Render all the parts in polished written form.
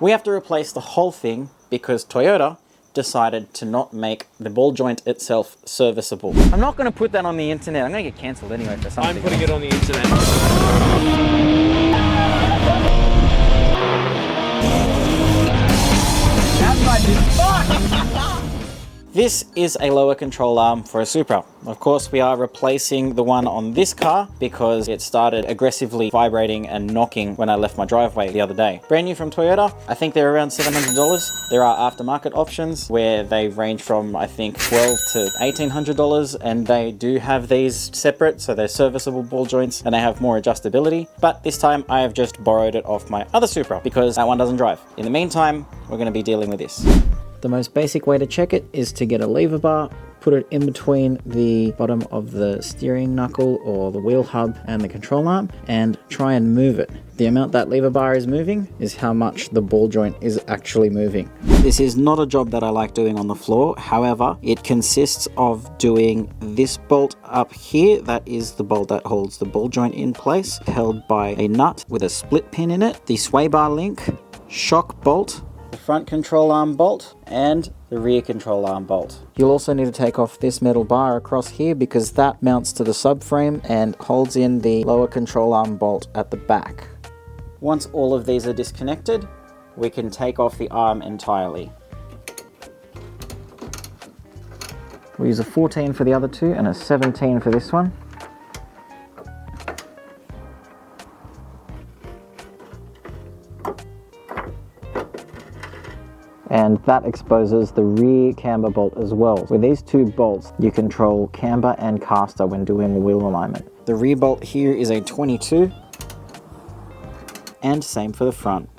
We have to replace the whole thing because Toyota decided to not make the ball joint itself serviceable. I'm not going to put that on the internet. I'm going to get cancelled anyway for something. I'm putting it on the internet. This is a lower control arm for a Supra. Of course, we are replacing the one on this car because it started aggressively vibrating and knocking when I left my driveway the other day. Brand new from Toyota. I think they're around $700. There are aftermarket options where they range from, I think, $1,200 to $1,800, and they do have these separate, so they're serviceable ball joints and they have more adjustability. But this time I have just borrowed it off my other Supra because that one doesn't drive. In the meantime, we're going to be dealing with this. The most basic way to check it is to get a lever bar, put it in between the bottom of the steering knuckle or the wheel hub and the control arm, and try and move it. The amount that lever bar is moving is how much the ball joint is actually moving. This is not a job that I like doing on the floor. However, it consists of doing this bolt up here. That is the bolt that holds the ball joint in place, held by a nut with a split pin in it, the sway bar link, shock bolt, the front control arm bolt, and the rear control arm bolt. You'll also need to take off this metal bar across here because that mounts to the subframe and holds in the lower control arm bolt at the back. Once all of these are disconnected, we can take off the arm entirely. We'll use a 14 for the other two and a 17 for this one. And that exposes the rear camber bolt as well. With these two bolts, you control camber and caster when doing the wheel alignment. The rear bolt here is a 22, and same for the front.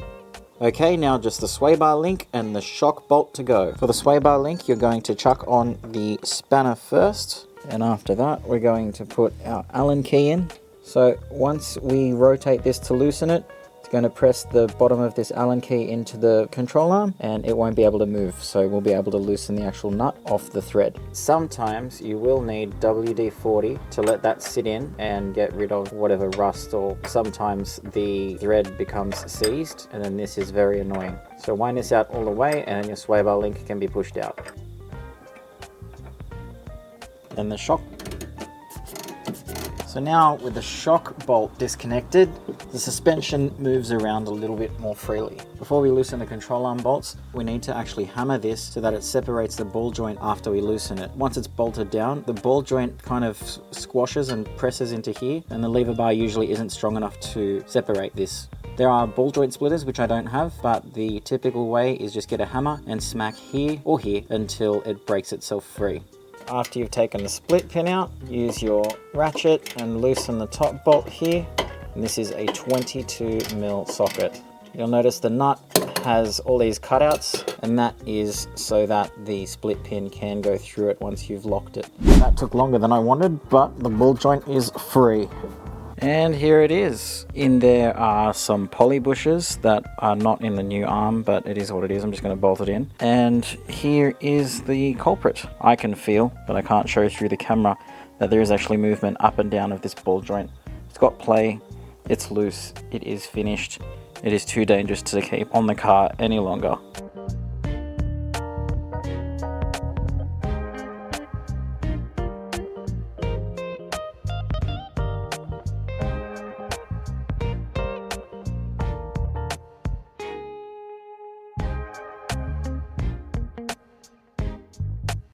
Okay, now just the sway bar link and the shock bolt to go. For the sway bar link, you're going to chuck on the spanner first, and after that, we're going to put our Allen key in. So once we rotate this to loosen it, it's going to press the bottom of this Allen key into the control arm and it won't be able to move, so we'll be able to loosen the actual nut off the thread. Sometimes you will need WD-40 to let that sit in and get rid of whatever rust, or sometimes the thread becomes seized, and then this is very annoying. So wind this out all the way and your sway bar link can be pushed out. And the shock. So now with the shock bolt disconnected, the suspension moves around a little bit more freely. Before we loosen the control arm bolts, we need to actually hammer this so that it separates the ball joint after we loosen it. Once it's bolted down, the ball joint kind of squashes and presses into here, and the lever bar usually isn't strong enough to separate this. There are ball joint splitters, which I don't have, but the typical way is just get a hammer and smack here or here until it breaks itself free. After you've taken the split pin out, use your ratchet and loosen the top bolt here. And this is a 22mm socket. You'll notice the nut has all these cutouts, and that is so that the split pin can go through it once you've locked it. That took longer than I wanted, but the ball joint is free. And here it is. In there are some poly bushes that are not in the new arm, but it is what it is. I'm just going to bolt it in. And here is the culprit. I can feel, but I can't show through the camera, that there is actually movement up and down of this ball joint. It's got play, it's loose, it is finished. It is too dangerous to keep on the car any longer.